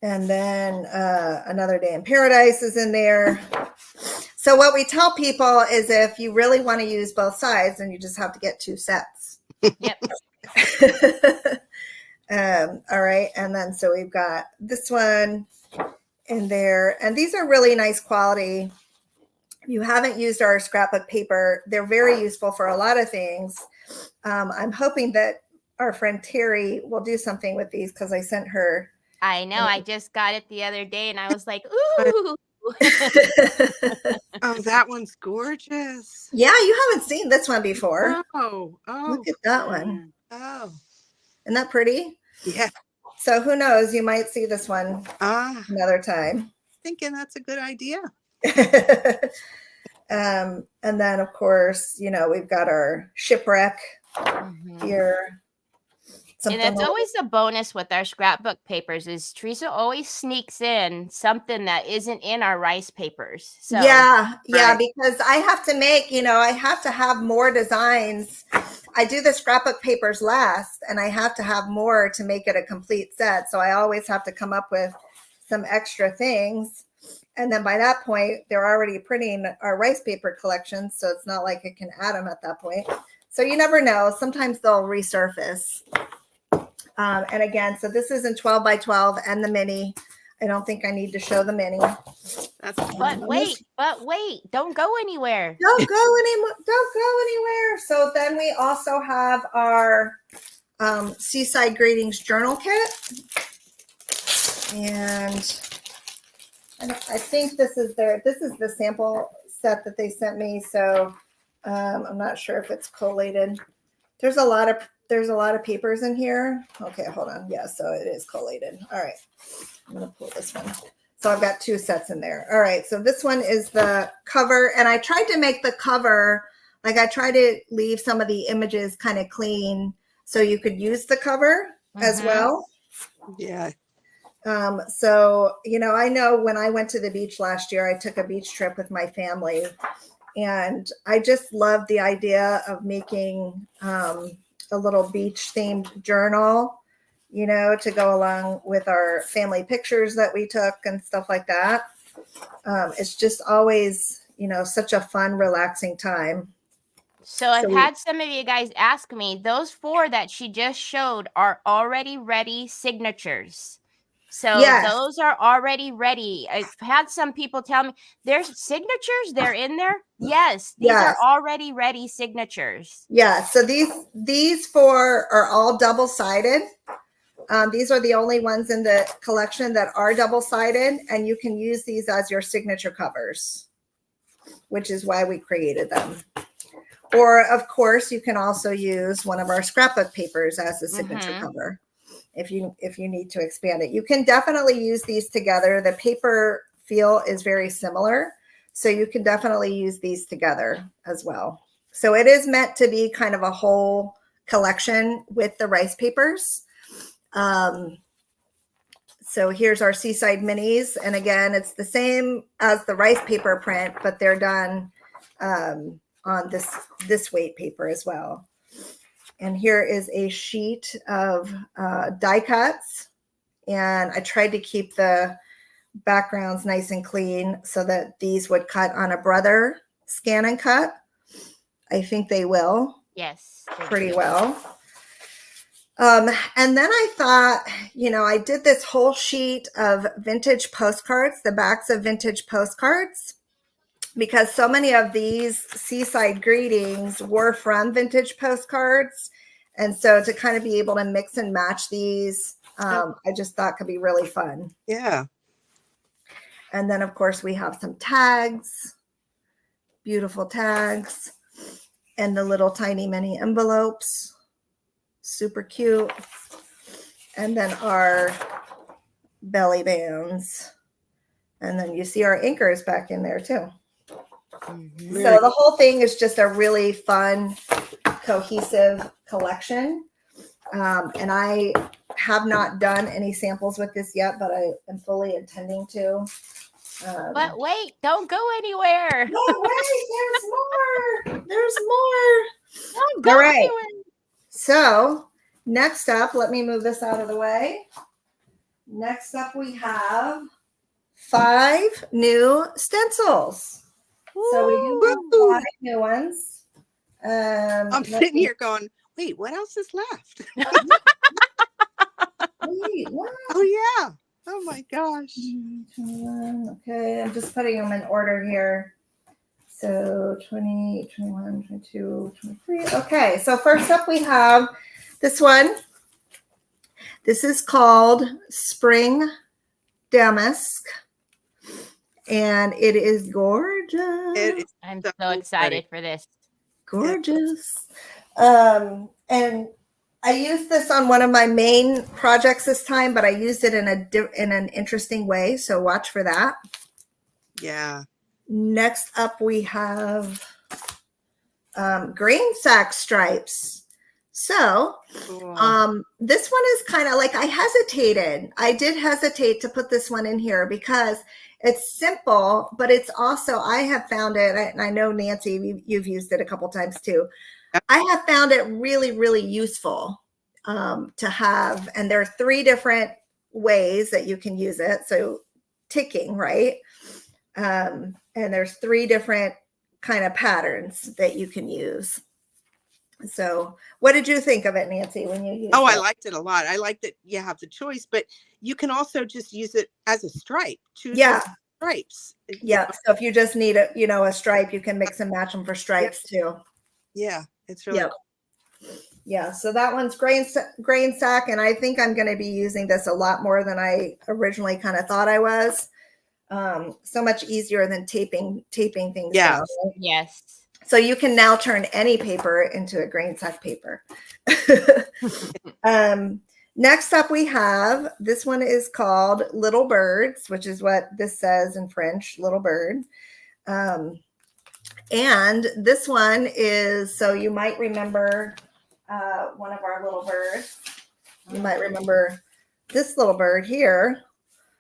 And then Another Day in Paradise is in there. So what we tell people is if you really want to use both sides, then you just have to get two sets. Yep. All right. And then so we've got this one in there. And these are really nice quality. If you haven't used our scrapbook paper, they're very useful for a lot of things. I'm hoping that our friend Terry will do something with these because I sent her. I know. I just got it the other day and I was like, ooh. Oh, that one's gorgeous. Yeah, you haven't seen this one before. Oh, look at that one. Oh, isn't that pretty? Yeah. So who knows? You might see this one another time. Thinking that's a good idea. And then, of course, we've got our shipwreck Mhm. here. And that's always a bonus with our scrapbook papers is Teresa always sneaks in something that isn't in our rice papers. So yeah, Right. because I have to make, I have to have more designs. I do the scrapbook papers last, and I have to have more to make it a complete set. So I always have to come up with some extra things. And then by that point, they're already printing our rice paper collections. So it's not like I can add them at that point. So you never know. Sometimes they'll resurface. And again, so this is in 12 by 12 and the mini. I don't think I need to show the mini. That's but wait, don't go anywhere. Don't go anywhere. So then we also have our Seaside Greetings journal kit. And I think this is the sample set that they sent me. So I'm not sure if it's collated. There's a lot of papers in here. Okay, hold on. Yeah, so it is collated. All right. I'm gonna pull this one. So I've got 2 sets in there. All right, so this one is the cover, and I tried to make the cover, like I try to leave some of the images kind of clean so you could use the cover as well. Yeah. So, I know when I went to the beach last year, I took a beach trip with my family, and I just loved the idea of making a little beach themed journal, to go along with our family pictures that we took and stuff like that. It's just always, such a fun, relaxing time. So I've had some of you guys ask me, those 4 that she just showed are already ready signatures. So Yes. those are already ready. I've had some people tell me there's signatures, they're in there. Yes, these Yes. are already ready signatures. Yeah. So these 4 are all double-sided. These are the only ones in the collection that are double-sided, and you can use these as your signature covers, which is why we created them. Or, of course, you can also use one of our scrapbook papers as a signature cover if you need to expand it. You can definitely use these together. The paper feel is very similar, so you can definitely use these together as well. So it is meant to be kind of a whole collection with the rice papers. So here's our Seaside minis. And again, it's the same as the rice paper print, but they're done on this weight paper as well. And here is a sheet of die cuts. And I tried to keep the backgrounds nice and clean so that these would cut on a Brother scan and cut. I think they will. Yes. Pretty well. And then I thought, I did this whole sheet of vintage postcards, the backs of vintage postcards, because so many of these Seaside Greetings were from vintage postcards. And so to kind of be able to mix and match these, I just thought could be really fun. Yeah. And then, of course, we have some tags, beautiful tags, and the little tiny mini envelopes. Super cute. And then our belly bands. And then you see our anchors back in there too. Mm-hmm. So the whole thing is just a really fun, cohesive collection. And I have not done any samples with this yet, but I am fully intending to. But wait, don't go anywhere. No, wait, there's more. There's more. Don't go All right. anywhere. So next up, let me move this out of the way. Next up, we have 5 new stencils. So we do have 5 new ones. I'm sitting here going, wait, what else is left? Wait, what? Oh, yeah. Oh, my gosh. Okay, I'm just putting them in order here. So 20, 21, 22, 23. Okay, so first up we have this one. This is called Spring Damask. And it is gorgeous. I'm so excited for this. Gorgeous. And I used this on one of my main projects this time, but I used it in an interesting way. So watch for that. Yeah. Next up, we have green sack stripes. So Cool. this one is kind of like, I did hesitate to put this one in here because it's simple, but it's also, I have found it, and I know Nancy, you've used it a couple times too. I have found it really, really useful to have, and there are 3 different ways that you can use it. So ticking, right? And there's 3 different kind of patterns that you can use. So what did you think of it, Nancy, when you used it? I liked it a lot. I like that you have the choice, but you can also just use it as a stripe. Choose stripes. Yeah. So if you just need a stripe, you can mix and match them for stripes too. Yeah, it's really cool. Yeah. So that one's grain sack, and I think I'm going to be using this a lot more than I originally kind of thought I was. So much easier than taping things down. Right? Yes. So you can now turn any paper into a grain sack paper. Next up, we have, this one is called Little Birds, which is what this says in French, little bird. And this one is, so you might remember one of our little birds. You might remember this little bird here.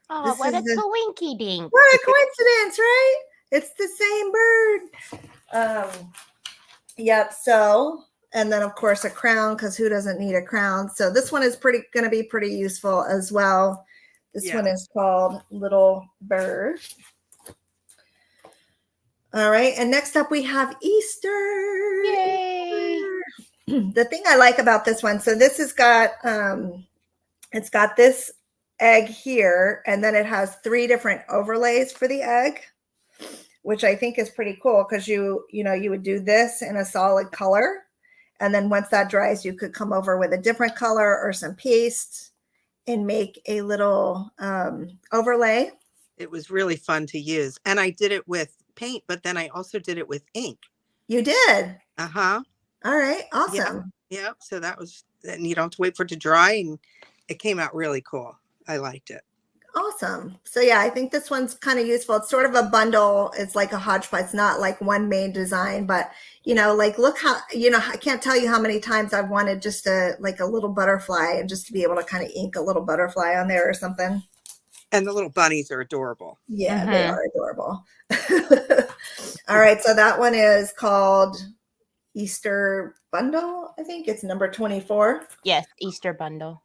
Oh, what a coinky dink. What a coincidence, right? It's the same bird. Yep. So, and then of course a crown, because who doesn't need a crown? So this one is going to be pretty useful as well. This one is called Little Bird. All right. And next up we have Easter. Yay. The thing I like about this one, so this has got, it's got this egg here, and then it has 3 different overlays for the egg, which I think is pretty cool because you would do this in a solid color. And then once that dries, you could come over with a different color or some paste and make a little overlay. It was really fun to use. And I did it with paint, but then I also did it with ink. You did? Uh-huh. All right. Awesome. Yeah. So that was, and you don't have to wait for it to dry, and it came out really cool. I liked it. Awesome. So yeah, I think this one's kind of useful. It's sort of a bundle. It's like a hodgepodge. It's not like one main design, but like look how, I can't tell you how many times I've wanted just a little butterfly, and just to be able to kind of ink a little butterfly on there or something. And the little bunnies are adorable. Yeah, they are adorable. All right. So that one is called Easter Bundle. I think it's number 24. Yes. Easter Bundle.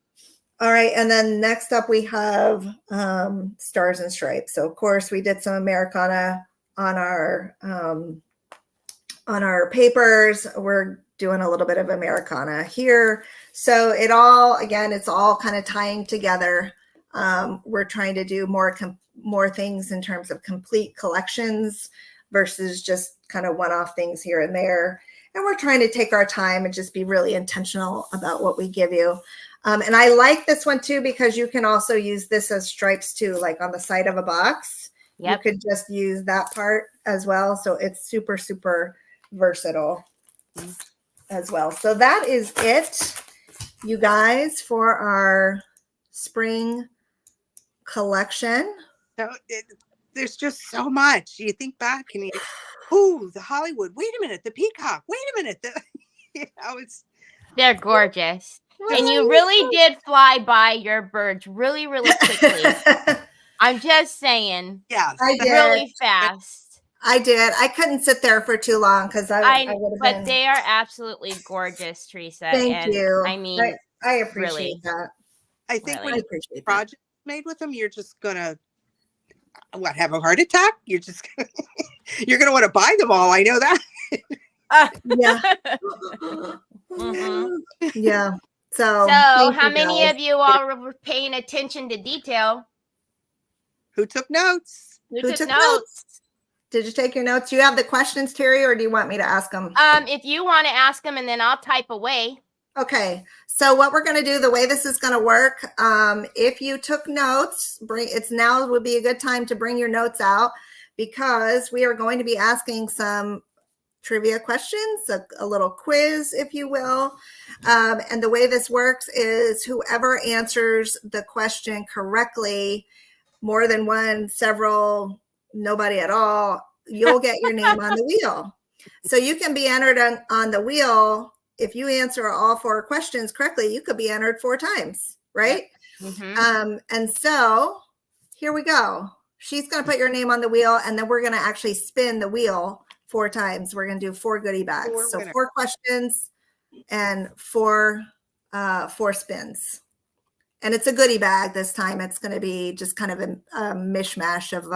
All right, and then next up we have Stars and Stripes. So of course we did some Americana on our papers. We're doing a little bit of Americana here. So it's all kind of tying together. We're trying to do more things in terms of complete collections versus just kind of one-off things here and there. And we're trying to take our time and just be really intentional about what we give you. And I like this one too, because you can also use this as stripes too, like on the side of a box. Yep. You could just use that part as well. So it's super, super versatile as well. So that is it, you guys, for our spring collection. So there's just so much. You think back and the Hollywood. Wait a minute, the peacock. Wait a minute, they're gorgeous. And you really did fly by your birds really, really quickly. I'm just saying. Yes, I did. Really fast. I did. I couldn't sit there for too long because I would have been. But they are absolutely gorgeous, Teresa. Thank you. I mean, I appreciate that. I think when a project made with them, you're just gonna have a heart attack? You're just you're gonna want to buy them all. I know that. Yeah. Yeah. So how many of you all were paying attention to detail? Who took notes? Who took notes? Did you take your notes? Do you have the questions, Terry, or do you want me to ask them? If you want to ask them, and then I'll type away. Okay. So what we're going to do, the way this is going to work, if you took notes, now would be a good time to bring your notes out, because we are going to be asking some trivia questions, a little quiz, if you will. And the way this works is whoever answers the question correctly, more than one, several, nobody at all, you'll get your name on the wheel. So you can be entered on the wheel if you answer all 4 questions correctly, you could be entered 4 times, right? And so here we go. She's going to put your name on the wheel, and then we're going to actually spin the wheel 4 times. We're going to do 4 goodie bags. So 4 questions and 4 spins. And it's a goodie bag this time. It's going to be just kind of a mishmash of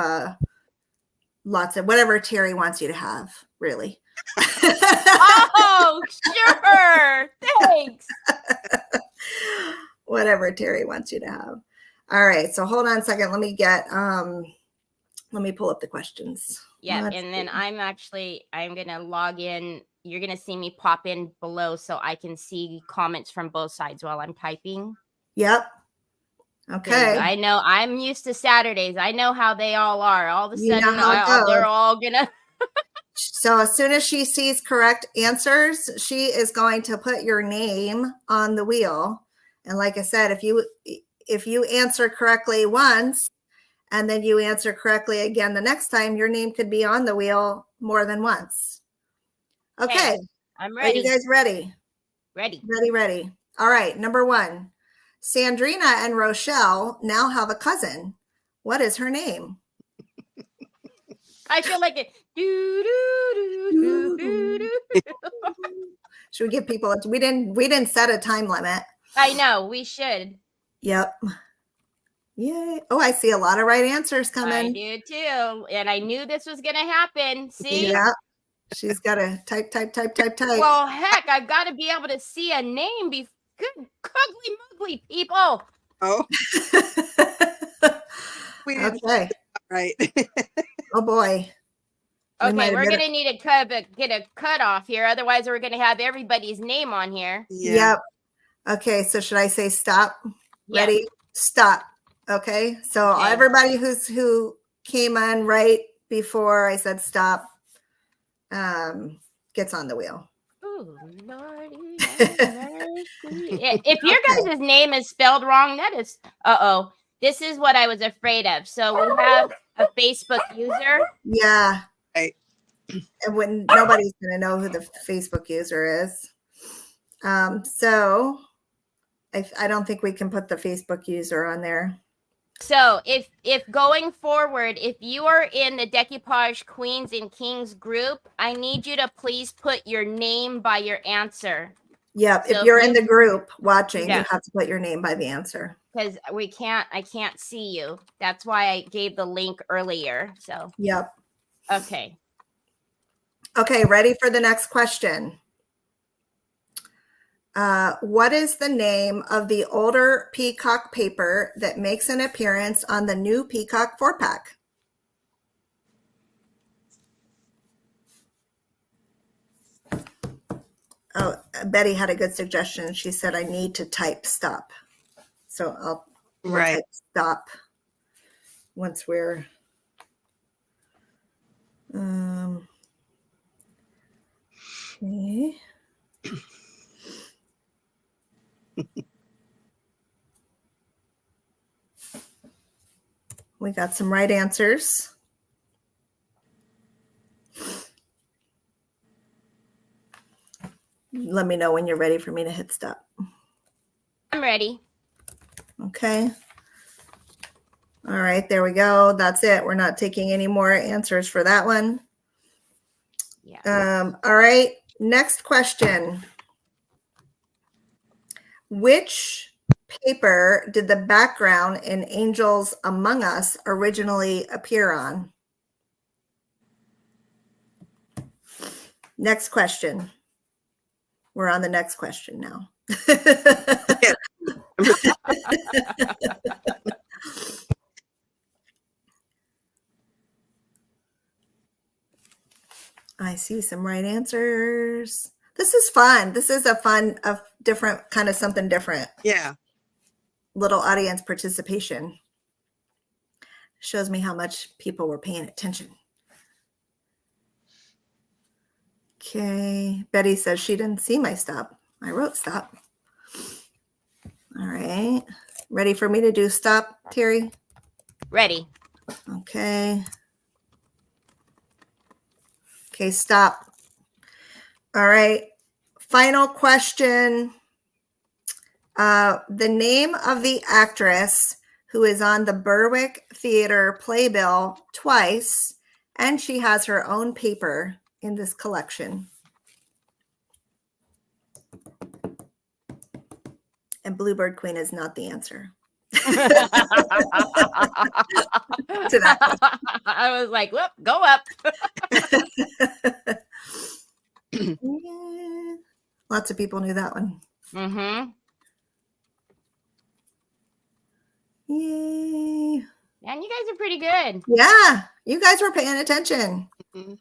lots of whatever Terry wants you to have, really. Oh, sure. Thanks. Whatever Terry wants you to have. All right. So hold on a second. Let me pull up the questions. Yeah. And then I'm going to log in. You're going to see me pop in below so I can see comments from both sides while I'm typing. Yep. Okay. I know I'm used to Saturdays. I know how they all are. All of a sudden, they're all going to. So as soon as she sees correct answers, she is going to put your name on the wheel. And like I said, if you answer correctly once and then you answer correctly again the next time, your name could be on the wheel more than once. Okay. I'm ready. Are you guys ready? Ready. Ready. All right. Number 1. Sandrina and Rochelle now have a cousin. What is her name? I feel like it. Should we give people we didn't set a time limit. I know, we should. Yep. Yay. Oh, I see a lot of right answers coming. I do too. And I knew this was gonna happen. See? Yeah. She's gotta type. Well, heck, I've got to be able to see a name. Good cuggly muggly people. Oh. Okay. Right. Oh boy. Okay, we're gonna need to get a cutoff here. Otherwise, we're gonna have everybody's name on here. Yeah. Yep. Okay, so should I say stop? Yeah. Ready? Stop. Okay. So everybody who came on right before I said stop gets on the wheel. Ooh, Lordy, if your guys' name is spelled wrong, that is this is what I was afraid of. So we have a Facebook user. Yeah. Right. And when nobody's gonna know who the Facebook user is. So I don't think we can put the Facebook user on there. So if going forward, if you are in the Decoupage Queens and Kings group, I need you to please put your name by your answer. Yep. So if you're in the group watching, you have to put your name by the answer. Because I can't see you. That's why I gave the link earlier. So yep. Okay. Okay, ready for the next question. What is the name of the older Peacock paper that makes an appearance on the new Peacock 4-pack? Oh, Betty had a good suggestion. She said, I need to type stop. So I'll type stop once we're okay. We got some right answers. Let me know when you're ready for me to hit stop. I'm ready. Okay. All right, there we go. That's it. We're not taking any more answers for that one. Yeah. All right, next question. Which paper did the background in Angels Among Us originally appear on? Next question. We're on the next question now. I see some right answers. This is fun. This is a different kind of something different. Yeah. Little audience participation. Shows me how much people were paying attention. Okay. Betty says she didn't see my stop. I wrote stop. All right. Ready for me to do stop, Terry? Ready. Okay. Okay, stop. All right. Final question. The name of the actress who is on the Berwick Theater playbill twice, and she has her own paper in this collection. And Bluebird Queen is not the answer. To that I was like, whoop, go up. Yeah. Lots of people knew that one. Mm-hmm. Yay. Man, you guys are pretty good. Yeah, you guys were paying attention. Mhm.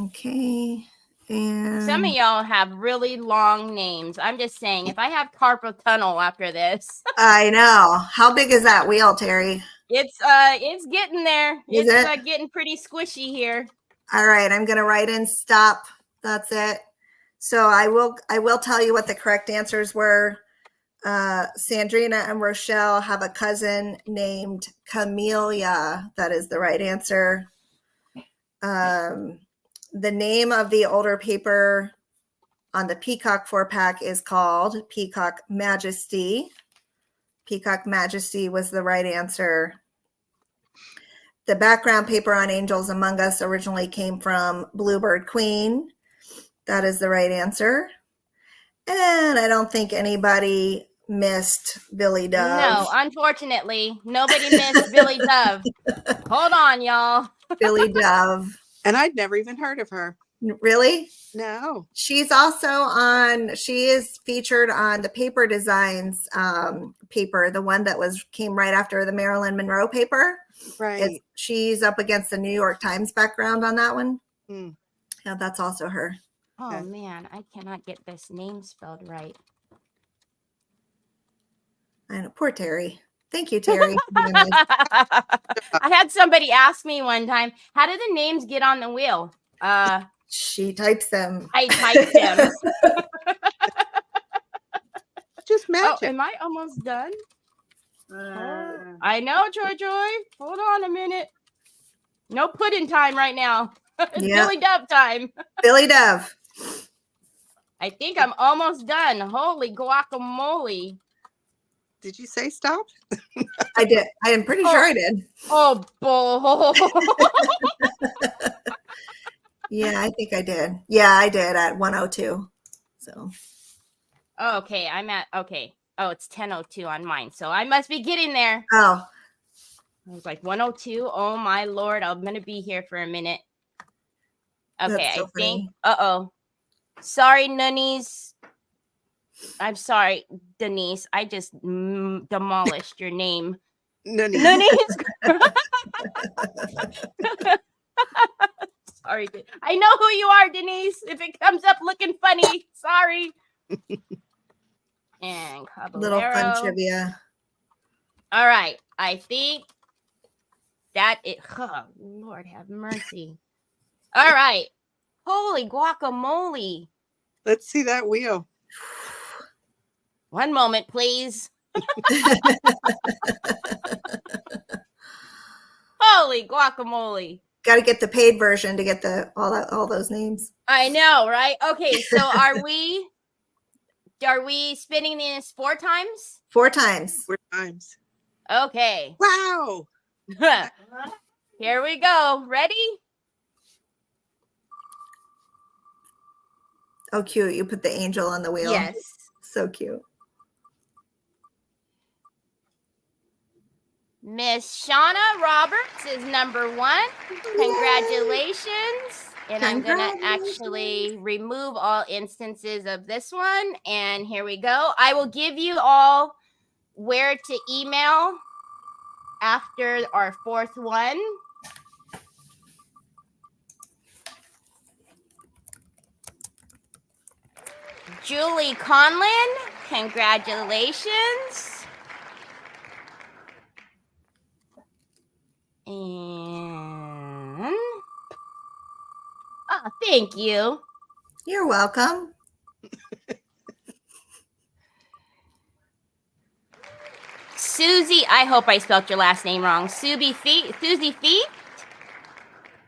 Okay. And Some of y'all have really long names. I'm just saying, if I have carpal tunnel after this, I know. How big is that wheel, Terry? it's getting there. Is It's it? getting pretty squishy here. All right, I'm gonna write in stop. That's it. So I will tell you what the correct answers were. Sandrina and Rochelle have a cousin named Camellia. That is the right answer. The name of the older paper on the Peacock 4-pack is called Peacock Majesty. Peacock Majesty was the right answer. The background paper on Angels Among Us originally came from Bluebird Queen. That is the right answer. And I don't think anybody missed Billy Dove. No, unfortunately, nobody missed Billy Dove. Hold on, y'all. Billy Dove. And I'd never even heard of her. Really? No. She's also she is featured on the Paper Designs paper, the one that came right after the Marilyn Monroe paper. Right. She's up against the New York Times background on that one. Hmm. Yeah, that's also her. Oh, Okay. man, I cannot get this name spelled right. I know, poor Terry. Thank you, Terry. I had somebody ask me one time, how do the names get on the wheel? She types them. I typed them. Just Oh, magic. am I almost done? I know, Joy. Hold on a minute. No pudding time right now. It's Yeah. Billy Dove time. Billy Dove. I think I'm almost done. Holy guacamole. Did you say stop? I did. I am pretty sure I did. Oh, boy. Yeah, I think I did. Yeah, I did at 102. So Okay, okay. Oh, it's 10:02 on mine. So I must be getting there. oh, I was like 102. Oh my Lord. I'm going to be here for a minute. Okay, That's so I think. funny. Sorry, Nunnies. I'm sorry, Denise. I just demolished your name. Nunnies. Sorry. I know who you are, Denise. If it comes up looking funny, sorry. And little fun Caballero. trivia. All right. I think that it. Oh, Lord have mercy. All right. Holy guacamole. Let's see that wheel. One moment, please. Holy guacamole. Got to get the paid version to get all those names. I know, right? Okay, so are we spinning this 4 times? 4 times. 4 times. Okay. Wow. Here we go. Ready? Oh, cute. You put the angel on the wheel. Yes. So cute. Miss Shauna Roberts is number 1. Congratulations. And I'm going to actually remove all instances of this one. And here we go. I will give you all where to email after our 4th one. Julie Conlin, congratulations. And thank you. You're welcome. Susie, I hope I spelled your last name wrong. Susie Feet.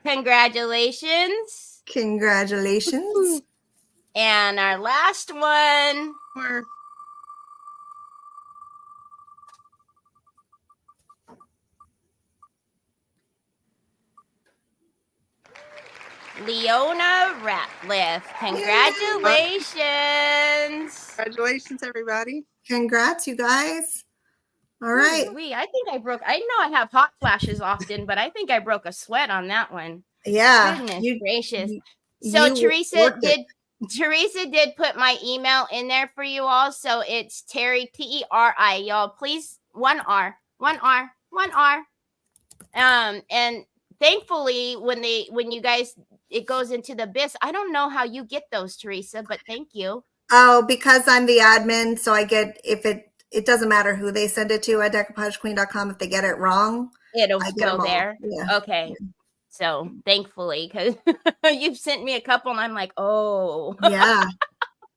Congratulations. Congratulations. And our last one. Leona Ratliff. Congratulations. Congratulations, everybody. Congrats, you guys. All right. I think I broke. I know I have hot flashes often, but I think I broke a sweat on that one. Yeah. Goodness gracious. So Teresa did put my email in there for you all. So it's Terry, T-E-R-I. Y'all, please, one R. And thankfully, when you guys, it goes into the abyss. I don't know how you get those, Teresa, but thank you. Oh, because I'm the admin, so I get, if it doesn't matter who they send it to at decoupagqueen.com. If they get it wrong, it'll go there. Yeah. Okay. Yeah. So thankfully, because you've sent me a couple and I'm like, oh. Yeah.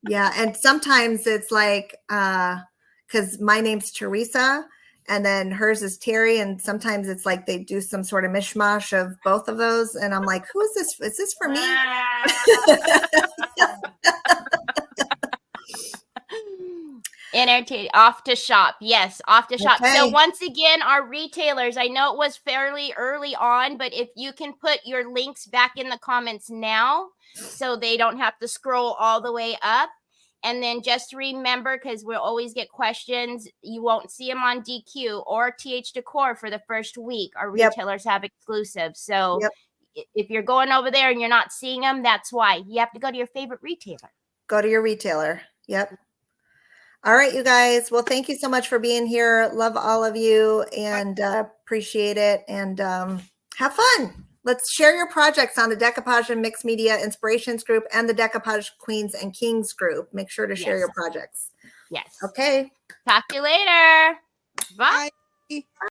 Yeah. And sometimes it's like, because my name's Teresa and then hers is Terry. And sometimes it's like they do some sort of mishmash of both of those. And I'm like, who is this? Is this for me? Entertain off to shop. Yes, off to shop. Okay. So once again, our retailers, I know it was fairly early on, but if you can put your links back in the comments now so they don't have to scroll all the way up. And then just remember, because we'll always get questions, you won't see them on DQ or TH Decor for the first week. Our retailers have exclusives. So if you're going over there and you're not seeing them, that's why. You have to go to your favorite retailer. Go to your retailer. Yep. All right, you guys. Well, thank you so much for being here. Love all of you and appreciate it. And have fun. Let's share your projects on the Decoupage and Mixed Media Inspirations group and the Decoupage Queens and Kings group. Make sure to share your projects. Yes. Okay. Talk to you later. Bye. Bye.